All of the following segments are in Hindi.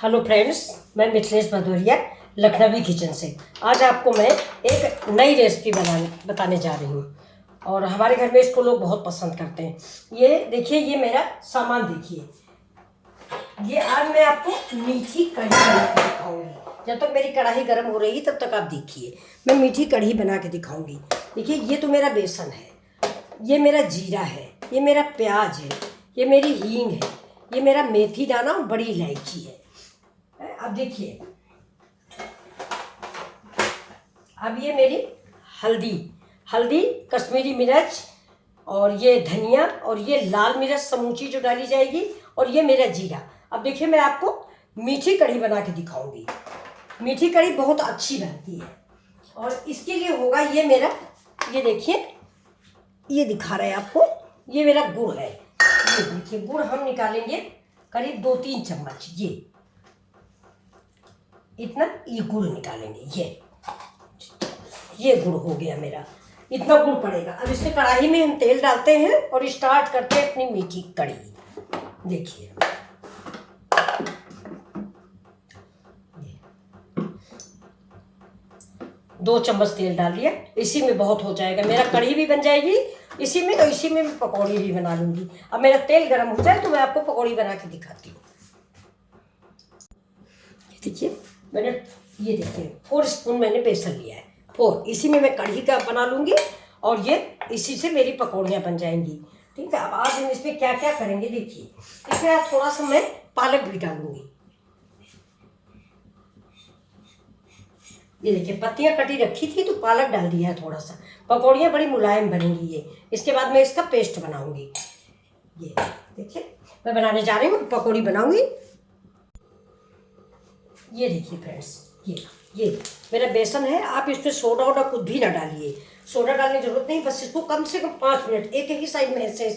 हेलो फ्रेंड्स, मैं मिथिलेश भदौरिया लखनवी किचन से। आज आपको मैं एक नई रेसिपी बताने जा रही हूँ और हमारे घर में इसको लोग बहुत पसंद करते हैं। ये देखिए, ये मेरा सामान देखिए। ये आज मैं आपको मीठी कढ़ी बना के दिखाऊंगी। जब तक मेरी कढ़ाई गर्म हो रही है तब तक आप देखिए, मैं मीठी कढ़ी बना के दिखाऊंगी। देखिए, ये तो मेरा बेसन है, ये मेरा जीरा है, ये मेरा प्याज है, ये मेरी हींग है, ये मेरा मेथी दाना और बड़ी इलायची है। अब देखिए, अब ये मेरी हल्दी कश्मीरी मिर्च और ये धनिया और ये लाल मिर्च समूची जो डाली जाएगी और ये मेरा जीरा। अब देखिए, मैं आपको मीठी कढ़ी बना के दिखाऊंगी। मीठी कढ़ी बहुत अच्छी बनती है और इसके लिए होगा ये मेरा, ये देखिए, ये दिखा रहे हैं आपको, ये मेरा गुड़ है। ये देखिए, गुड़ हम निकालेंगे करीब 2-3 चम्मच। इतना ये गुड़ निकालेंगे। ये गुड़ हो गया मेरा, इतना गुड़ पड़ेगा। अब इससे कढ़ाई में हम तेल डालते हैं और स्टार्ट करते हैं अपनी मीठी कढ़ी। देखिए, 2 चम्मच तेल डाल दिया, इसी में बहुत हो जाएगा। मेरा कढ़ी भी बन जाएगी इसी में, तो इसी में मैं पकौड़ी भी बना लूँगी। अब मेरा तेल गर्म हो जाए तो मैं आपको पकौड़ी बना के दिखाती हूँ। देखिए, मैंने ये देखिए 4 स्पून मैंने बेसन लिया है, 4। इसी में मैं कढ़ी का बना लूँगी और ये इसी से मेरी पकौड़ियाँ बन जाएंगी। ठीक है। अब आज हम इसमें क्या क्या करेंगे देखिए। इसमें आज थोड़ा सा मैं पालक भी डालूँगी। ये देखिए, पत्तियाँ कटी रखी थी तो पालक डाल दिया है थोड़ा सा। पकौड़ियाँ बड़ी मुलायम बनेंगी ये। इसके बाद मैं इसका पेस्ट बनाऊँगी। ये देखिए, मैं बनाने जा रही हूँ, पकौड़ी बनाऊँगी। ये देखिए फ्रेंड्स, ये मेरा बेसन है। आप इसमें सोडा वोडा कुछ भी ना डालिए, सोडा डालने की जरूरत नहीं। बस इसको कम से कम 5 मिनट एक ही साइड में ऐसे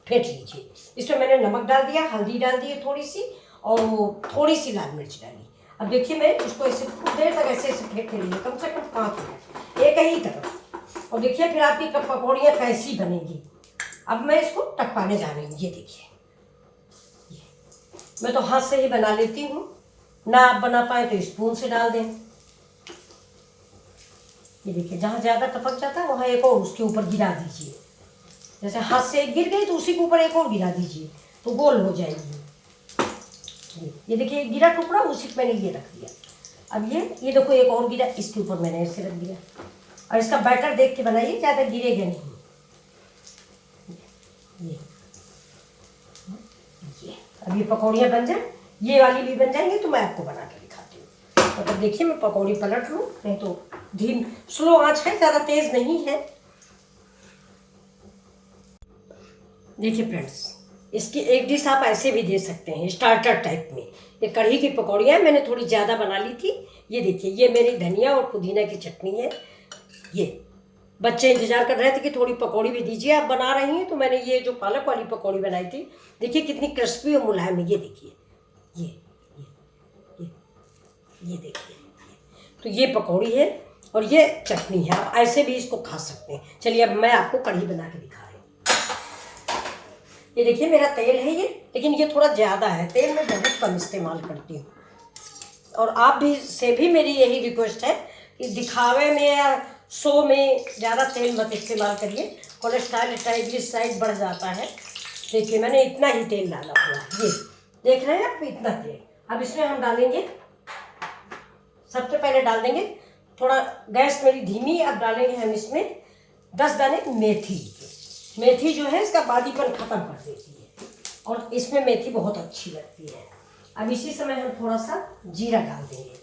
फेंट लीजिए। इसमें मैंने नमक डाल दिया, हल्दी डाल दी थोड़ी सी और वो थोड़ी सी लाल मिर्च डाली। अब देखिए, मैं इसको ऐसे कुछ देर तक ऐसे फेंट लीजिए, कम से कम 5 मिनट एक ही तरफ। और देखिए फिर आपकी पकौड़ियाँ कैसी बनेगी। अब मैं इसको टपकाने जा रही हूँ। ये देखिए, मैं तो हाथ से ही बना लेती हूँ, ना आप बना पाए तो स्पून से डाल दें। ये देखिए, जहाँ ज़्यादा टपक जाता है वहाँ एक और उसके ऊपर गिरा दीजिए। जैसे हाथ से एक गिर गई तो उसी के ऊपर एक और गिरा दीजिए तो गोल हो जाएगी। ये देखिए, गिरा टुकड़ा उसी पे मैंने ये रख दिया। अब ये देखो, एक और गिरा, इसके ऊपर मैंने ऐसे रख दिया। और इसका बैटर देख के बनाइए, ज़्यादा गिरेगा नहीं। ये अब ये पकौड़ियाँ बन जाए, ये वाली भी बन जाएंगी तो मैं आपको बना के दिखाती हूँ। तो देखिए, मैं पकौड़ी पलट लूँ, नहीं तो स्लो आंच है, ज़्यादा तेज़ नहीं है। देखिए फ्रेंड्स, इसकी एक डिश आप ऐसे भी दे सकते हैं, स्टार्टर टाइप में। ये कढ़ी की पकौड़ियाँ मैंने थोड़ी ज़्यादा बना ली थी। ये देखिए, ये मेरी धनिया और पुदीना की चटनी है। ये बच्चे इंतजार कर रहे थे कि थोड़ी पकौड़ी भी दीजिए, आप बना रही हैं, तो मैंने ये जो पालक वाली पकौड़ी बनाई थी, देखिए कितनी क्रिस्पी और मुलायम है। ये देखिए, ये देखिए, तो ये पकौड़ी है और ये चटनी है। आप ऐसे भी इसको खा सकते हैं। चलिए, अब मैं आपको कढ़ी बना के दिखा रही हूँ। ये देखिए, मेरा तेल है ये, लेकिन ये थोड़ा ज़्यादा है। तेल मैं बहुत कम इस्तेमाल करती हूँ और आप भी से भी मेरी यही रिक्वेस्ट है कि दिखावे में या शो में ज़्यादा तेल मत इस्तेमाल करिए। कोलेस्ट्रॉल ट्राइग्लिसराइड बढ़ जाता है। देखिए, मैंने इतना ही तेल डाला हुआ है। ये देख रहे हैं आप, इतना तेल। अब इसमें हम डालेंगे, सबसे पहले डाल देंगे थोड़ा, गैस मेरी धीमी। अब डालेंगे हम इसमें 10 दाने मेथी जो है इसका बादीपन खत्म कर देती है और इसमें मेथी बहुत अच्छी लगती है। अब इसी समय हम थोड़ा सा जीरा डाल देंगे।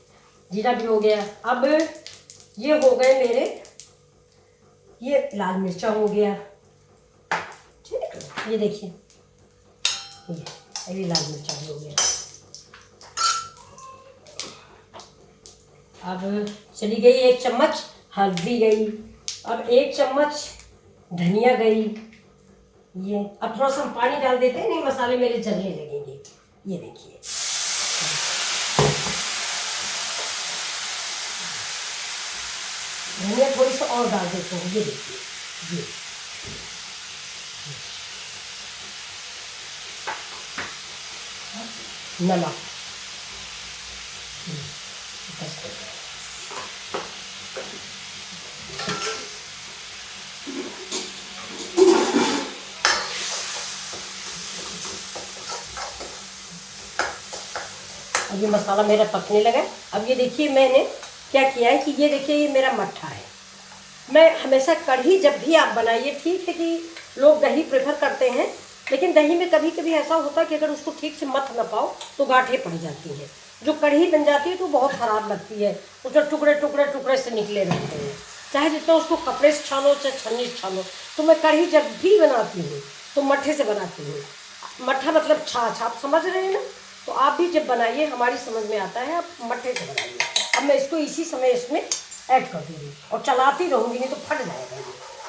जीरा भी हो गया। अब ये हो गए मेरे, ये लाल मिर्चा हो गया। ठीक है, ये देखिए, ये लाल मिर्चा भी हो गया। अब चली गई 1 चम्मच हल्दी गई। अब 1 चम्मच धनिया गई। ये अब थोड़ा सा हम पानी डाल देते हैं, नहीं मसाले मेरे जलने लगेंगे। ये देखिए, धनिया थोड़ी सी और डाल देते हैं। ये देखिए, ये नमक, बस हो गया। अब ये मसाला मेरा पकने लगा है। अब ये देखिए मैंने क्या किया है कि ये देखिए ये मेरा मट्ठा है। मैं हमेशा कढ़ी जब भी आप बनाइए, ठीक है कि लोग दही प्रेफर करते हैं, लेकिन दही में कभी कभी ऐसा होता है कि अगर उसको ठीक से मथ ना पाओ तो गांठें पड़ जाती हैं। जो कढ़ी बन जाती है तो बहुत ख़राब लगती है, उसमें टुकड़े टुकड़े टुकड़े से निकले रहते हैं, चाहे जितना उसको कपड़े से छानो चाहे छन्नी से छानो। तो मैं कढ़ी जब भी बनाती हूँ तो मट्ठे से बनाती हूँ। मट्ठा मतलब छाछ, आप समझ रहे हैं ना। तो आप भी जब बनाइए, हमारी समझ में आता है, आप मट्ठे से बनाइए। अब मैं इसको इसी समय इसमें ऐड कर दूँगी और चलाती रहूँगी, नहीं तो फट जाएगा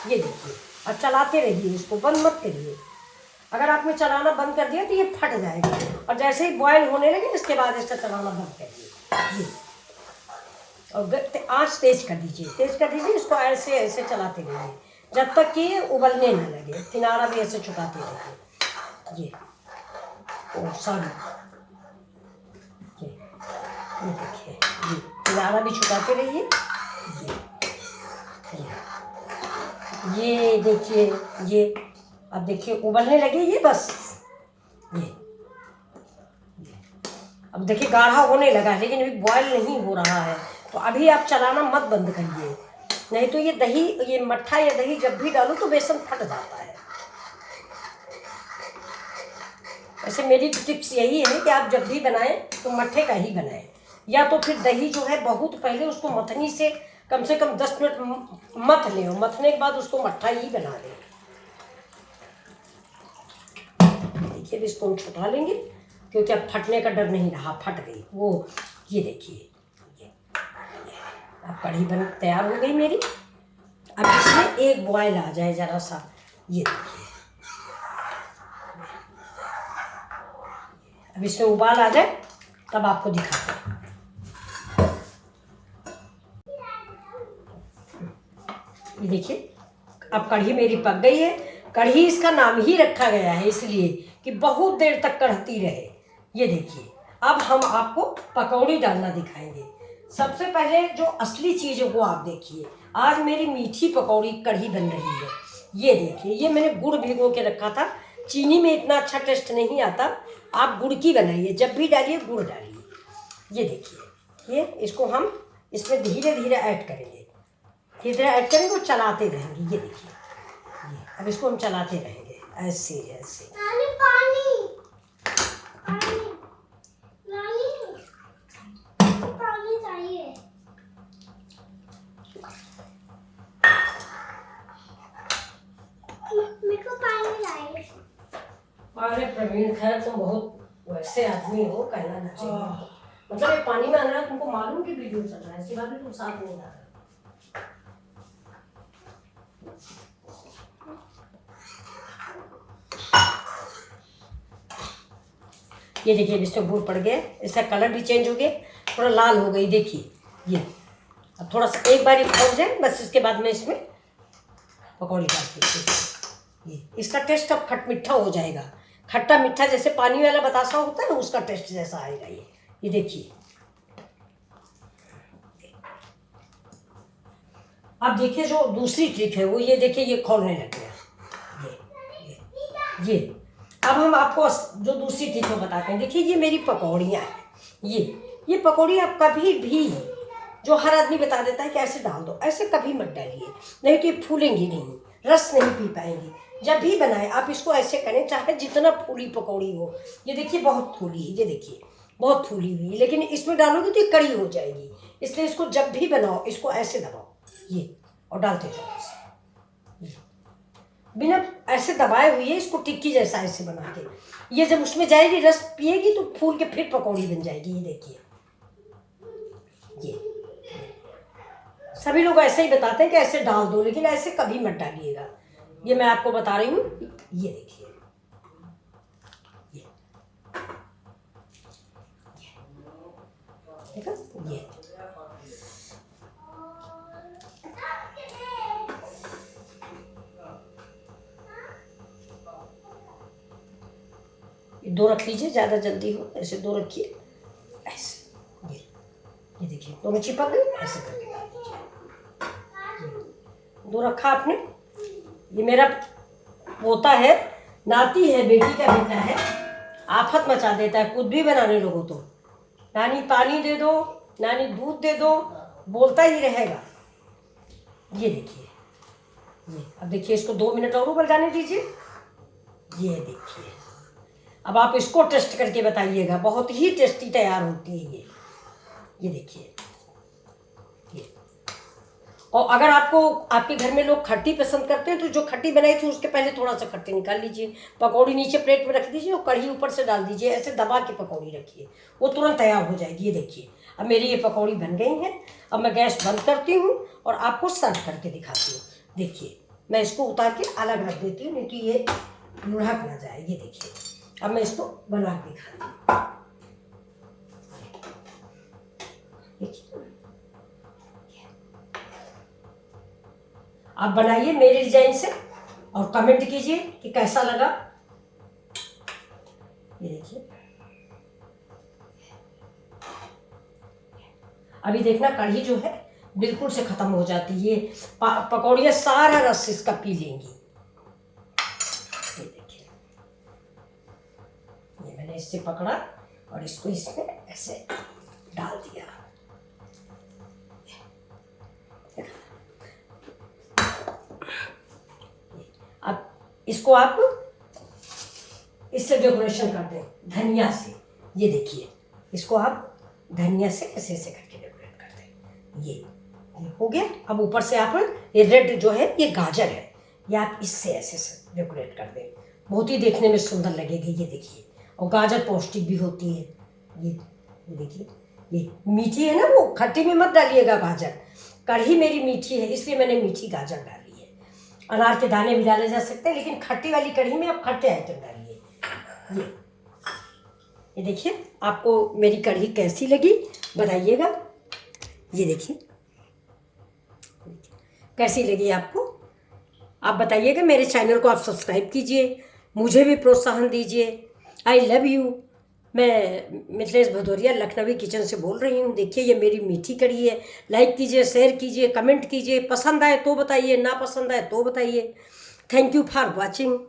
ये देखिए। और चलाते रहिए, इसको बंद मत करिए। अगर आपने चलाना बंद कर दिया तो ये फट जाएगा। और जैसे ही बॉयल होने लगे इसके बाद इसका चलाना बंद करिए ये। और आँच तेज कर दीजिए, इसको ऐसे ऐसे चलाते रहिए जब तक कि ये उबलने न लगे। किनारा भी ऐसे छुटाते रहिए ये। ओ सॉरी, ये देखिए, ये किनारा भी छुटाते रहिए ये देखिए ये। अब देखिए उबलने लगे ये, बस ये। अब देखिए गाढ़ा होने लगा है, लेकिन अभी बॉयल नहीं हो रहा है। तो अभी आप चलाना मत बंद करिए, नहीं तो ये दही, ये मट्ठा या दही जब भी डालो तो बेसन फट जाता है। वैसे मेरी टिप्स यही है कि आप जब भी बनाएं तो मट्ठे का ही बनाएं, या तो फिर दही जो है बहुत पहले उसको मथनी से कम 10 मिनट मथ लें, और मथने के बाद उसको मट्ठा ही बना लें। देखिए इसको हम छुटा लेंगे क्योंकि अब फटने का डर नहीं रहा, फट गई वो। ये देखिए अब कढ़ी बन तैयार हो गई मेरी। अब इसमें एक बॉयल आ जाए ज़रा सा, ये देखिए। अब इसमें उबाल आ जाए तब आपको दिखाते हैं। ये देखिए अब कढ़ी मेरी पक गई है। कढ़ी इसका नाम ही रखा गया है इसलिए कि बहुत देर तक कढ़ती रहे। ये देखिए अब हम आपको पकौड़ी डालना दिखाएंगे। सबसे पहले जो असली चीज़ों को आप देखिए। आज मेरी मीठी पकौड़ी कढ़ी बन रही है। ये देखिए, ये मैंने गुड़ भिगो के रखा था। चीनी में इतना अच्छा टेस्ट नहीं आता, आप गुड़ की बनाइए, जब भी डालिए गुड़ डालिए। ये देखिए, ये इसको हम इसमें धीरे धीरे ऐड करेंगे, धीरे धीरे ऐड करेंगे और चलाते रहेंगे। ये देखिए, ये अब इसको हम चलाते रहेंगे ऐसे ऐसे। अरे प्रवीण, खैर तुम बहुत वैसे आदमी हो, कहना ना चाहिए। मतलब ये पानी में आना, तुमको मालूम कि वीडियो चल रहा है, इसके बाद भी तुम साथ नहीं आ रहे। ये देखिए इसमें गुड़ पड़ गया, इसका कलर भी चेंज हो गया, थोड़ा लाल हो गई। देखिए ये अब थोड़ा सा एक बार हो जाए बस, इसके बाद में इसमें पकौड़ी डाल दी। ये इसका टेस्ट अब खट मीठा हो जाएगा, खट्टा मीठा, जैसे पानी वाला बतासा होता है ना, उसका टेस्ट जैसा आएगा ये देखिए। अब देखिए जो दूसरी ट्रिक है वो ये देखिए, ये खोलने लग गया ये। अब हम आपको जो दूसरी ट्रिक में बताते हैं। देखिए ये मेरी पकौड़ियाँ हैं। ये पकौड़ी आप कभी भी, जो हर आदमी बता देता है कि ऐसे डाल दो, ऐसे कभी मत डालिए, नहीं तो ये फूलेंगी नहीं, रस नहीं पी पाएंगी। जब भी बनाए आप इसको ऐसे करें, चाहे जितना फूली पकौड़ी हो। ये देखिए बहुत फूली है, ये देखिए बहुत फूली हुई है, लेकिन इसमें डालोगे तो ये कड़ी हो जाएगी। इसलिए इसको जब भी बनाओ इसको ऐसे दबाओ ये, और डालते जाओ इसे। बिना ऐसे दबाए हुए इसको टिक्की जैसा ऐसे बना के, ये जब उसमें जाएगी रस पिएगी तो फूल के फिर पकौड़ी बन जाएगी। ये देखिए, ये सभी लोग ऐसे ही बताते हैं कि ऐसे डाल दो, लेकिन ऐसे कभी मत डालिएगा। ये मैं आपको बता रही हूँ। ये देखिए, देखा ये दो रख लीजिए, ज़्यादा जल्दी हो ऐसे दो रखिए ऐसे। ये देखिए दोनों चिपक गए, ऐसे करके डाल दीजिए। दो रखा आपने। ये मेरा पोता है, नाती है, बेटी का बेटा है, आफत मचा देता है कुछ भी बनाने लगो तो। नानी पानी दे दो, नानी दूध दे दो, बोलता ही रहेगा। ये देखिए, ये अब देखिए इसको 2 मिनट और उबल जाने दीजिए। ये देखिए, अब आप इसको टेस्ट करके बताइएगा, बहुत ही टेस्टी तैयार होती है ये देखिए ये। और अगर आपको आपके घर में लोग खट्टी पसंद करते हैं तो जो खट्टी बनाई थी उसके पहले थोड़ा सा खट्टी निकाल लीजिए, पकौड़ी नीचे प्लेट में रख दीजिए और कढ़ी ऊपर से डाल दीजिए, ऐसे दबा के पकौड़ी रखिए, वो तुरंत तैयार हो जाएगी। ये देखिए अब मेरी ये पकौड़ी बन गई हैं। अब मैं गैस बंद करती हूँ और आपको सर्व करके दिखाती हूँ। देखिए मैं इसको उतार के अलग रख देती हूँ, नहीं तो ये लुढ़क ना जाए। ये देखिए अब मैं इसको बना के दिखाती हूँ। देखिए आप बनाइए मेरे डिजाइन से और कमेंट कीजिए कि कैसा लगा। ये देखिए अभी देखना कढ़ी जो है बिल्कुल से खत्म हो जाती है, ये पकौड़ियाँ सारा रस इसका पी लेंगी। ये देखिए ये मैंने इससे पकड़ा और इसको इसमें ऐसे डाल दिया। अब इसको आप इससे डेकोरेशन कर दें धनिया से। ये देखिए इसको आप धनिया से ऐसे ऐसे करके डेकोरेट कर दें। ये हो गया। अब ऊपर से आप ये रेड जो है ये गाजर है, ये आप इससे ऐसे ऐसे डेकोरेट कर दें, बहुत ही देखने में सुंदर लगेगी। ये देखिए और गाजर पौष्टिक भी होती है। ये देखिए ये मीठी है ना, वो खट्टी में मत डालिएगा गाजर, कढ़ी मेरी मीठी है इसलिए मैंने मीठी गाजर डाली है। अनार के दाने भी डाले जा सकते हैं, लेकिन खट्टी वाली कढ़ी में आप खट्टे आइटम डालिए। ये देखिए आपको मेरी कढ़ी कैसी लगी बताइएगा। ये देखिए कैसी लगी आपको, आप बताइएगा। मेरे चैनल को आप सब्सक्राइब कीजिए, मुझे भी प्रोत्साहन दीजिए। I love you. मैं मिथिलेश भदौरिया लखनवी किचन से बोल रही हूँ। देखिए ये मेरी मीठी कढ़ी है। लाइक कीजिए, शेयर कीजिए, कमेंट कीजिए, पसंद आए तो बताइए, ना पसंद आए तो बताइए। Thank you for watching.